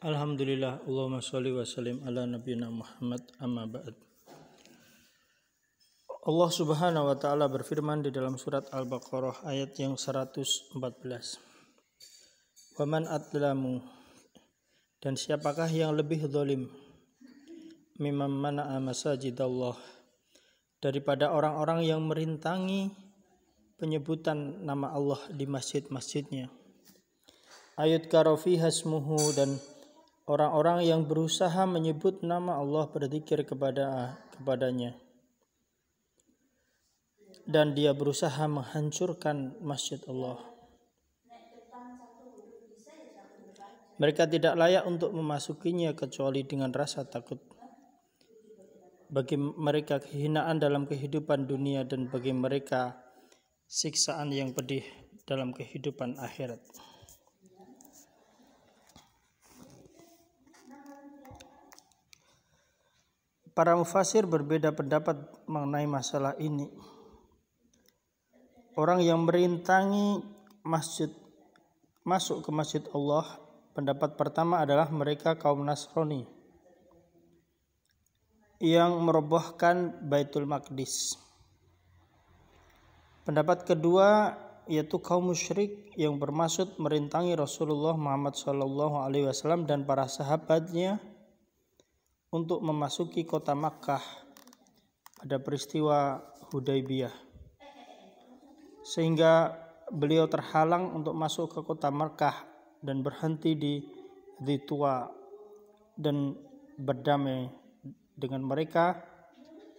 Alhamdulillah, Allahumma sholli wa sallim ala nabiyina Muhammad, amma ba'd. Allah Subhanahu wa taala berfirman di dalam surat Al-Baqarah ayat yang 114. Wa man adlamu, dan siapakah yang lebih zalim, mimman mana'a masajidallah, daripada orang-orang yang merintangi penyebutan nama Allah di masjid-masjidnya. Ayudkara fiha ismuhu, dan orang-orang yang berusaha menyebut nama Allah, berzikir kepadanya, dan dia berusaha menghancurkan masjid Allah. Mereka tidak layak untuk memasukinya kecuali dengan rasa takut. Bagi mereka kehinaan dalam kehidupan dunia, dan bagi mereka siksaan yang pedih dalam kehidupan akhirat. Para mufasir berbeda pendapat mengenai masalah ini. Orang yang merintangi masjid masuk ke masjid Allah, pendapat pertama adalah mereka kaum Nasrani yang merobohkan Baitul Maqdis. Pendapat kedua yaitu kaum musyrik yang bermaksud merintangi Rasulullah Muhammad SAW dan para sahabatnya untuk memasuki kota Makkah pada peristiwa Hudaybiyah, sehingga beliau terhalang untuk masuk ke kota Makkah dan berhenti di Tua dan berdamai dengan mereka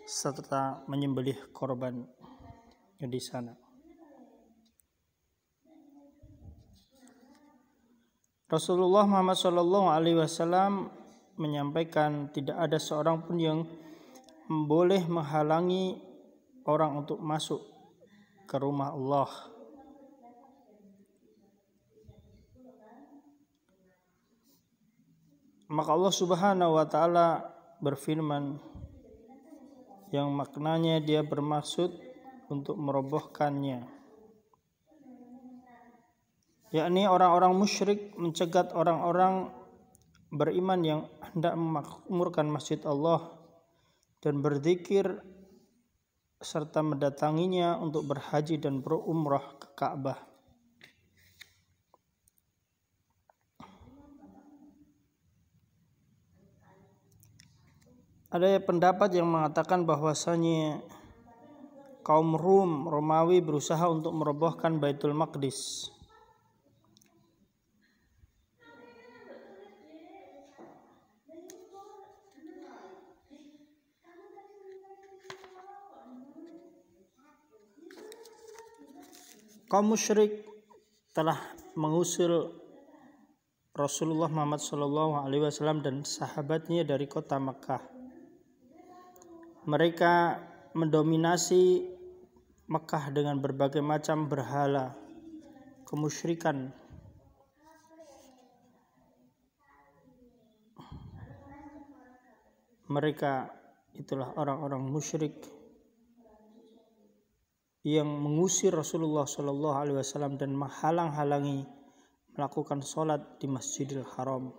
serta menyembelih korban di sana. Rasulullah Muhammad SAW menyampaikan tidak ada seorang pun yang boleh menghalangi orang untuk masuk ke rumah Allah. Maka Allah Subhanahu wa taala berfirman yang maknanya dia bermaksud untuk merobohkannya, yakni orang-orang musyrik mencegat orang-orang beriman yang hendak memakmurkan masjid Allah dan berzikir serta mendatanginya untuk berhaji dan berumrah ke Ka'bah. Ada pendapat yang mengatakan bahwasanya kaum Romawi berusaha untuk merobohkan Baitul Maqdis. Kaum musyrik telah mengusir Rasulullah Muhammad SAW dan sahabatnya dari kota Makkah. Mereka mendominasi Makkah dengan berbagai macam berhala, kemusyrikan. Mereka itulah orang-orang musyrik yang mengusir Rasulullah SAW dan menghalang-halangi melakukan sholat di Masjidil Haram.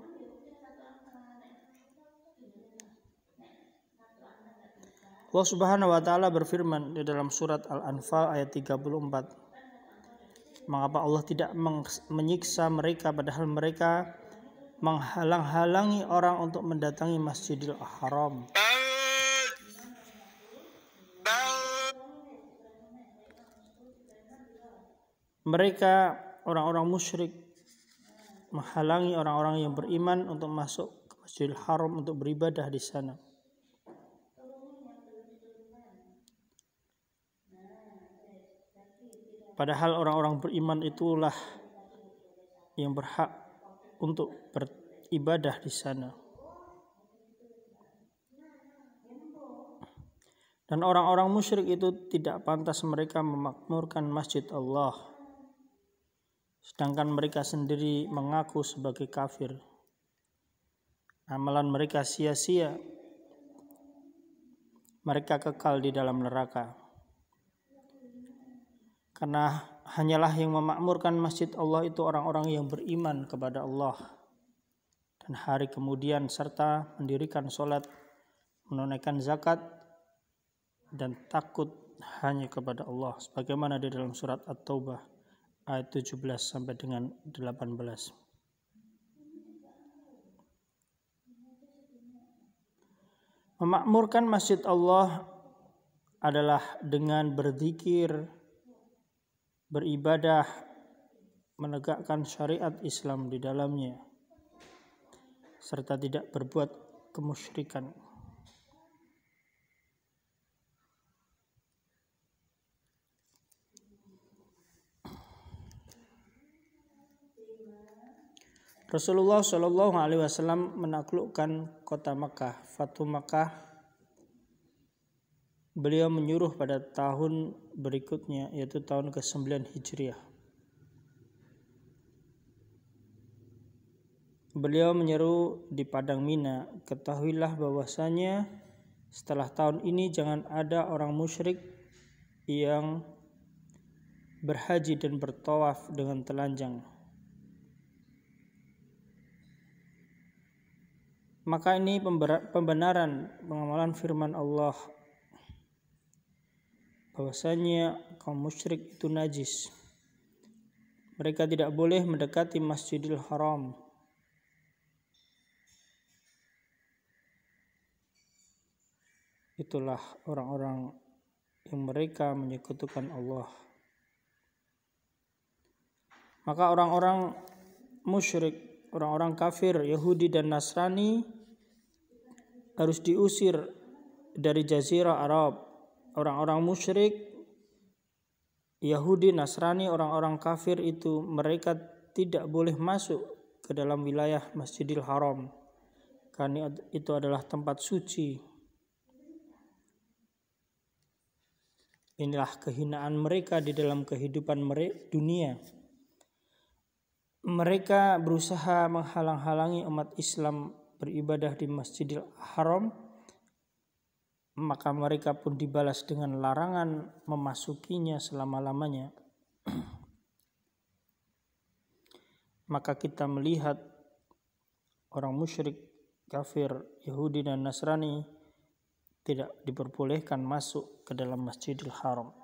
Allah Subhanahu wa taala berfirman di dalam surat Al-Anfal ayat 34. Mengapa Allah tidak menyiksa mereka padahal mereka menghalang-halangi orang untuk mendatangi Masjidil Haram. Mereka orang-orang musyrik menghalangi orang-orang yang beriman untuk masuk ke Masjidil Haram untuk beribadah di sana. Padahal orang-orang beriman itulah yang berhak untuk beribadah di sana. Dan orang-orang musyrik itu tidak pantas mereka memakmurkan masjid Allah, sedangkan mereka sendiri mengaku sebagai kafir. Amalan mereka sia-sia, mereka kekal di dalam neraka. Karena hanyalah yang memakmurkan masjid Allah itu orang-orang yang beriman kepada Allah dan hari kemudian, serta mendirikan sholat, menunaikan zakat, dan takut hanya kepada Allah, sebagaimana di dalam surat At-Taubah ayat 17 sampai dengan 18. Memakmurkan masjid Allah adalah dengan berzikir, beribadah, menegakkan syariat Islam di dalamnya, serta tidak berbuat kemusyrikan. Rasulullah Shallallahu Alaihi Wasallam menaklukkan kota Makkah, Fatu Makkah. Beliau menyuruh pada tahun berikutnya, yaitu tahun ke-9 Hijriah. Beliau menyeru di padang Mina, ketahuilah bahwasanya setelah tahun ini jangan ada orang musyrik yang berhaji dan bertawaf dengan telanjang. Maka ini pembenaran pengamalan firman Allah bahwasanya kaum musyrik itu najis. Mereka tidak boleh mendekati Masjidil Haram. Itulah orang-orang yang mereka menyekutukan Allah. Maka orang-orang musyrik, orang-orang kafir, Yahudi dan Nasrani harus diusir dari Jazirah Arab. Orang-orang musyrik, Yahudi, Nasrani, orang-orang kafir itu mereka tidak boleh masuk ke dalam wilayah Masjidil Haram, karena itu adalah tempat suci. Inilah kehinaan mereka di dalam kehidupan dunia. Mereka berusaha menghalang-halangi umat Islam beribadah di Masjidil Haram, maka mereka pun dibalas dengan larangan memasukinya selama-lamanya. Maka kita melihat orang musyrik, kafir, Yahudi dan Nasrani tidak diperbolehkan masuk ke dalam Masjidil Haram.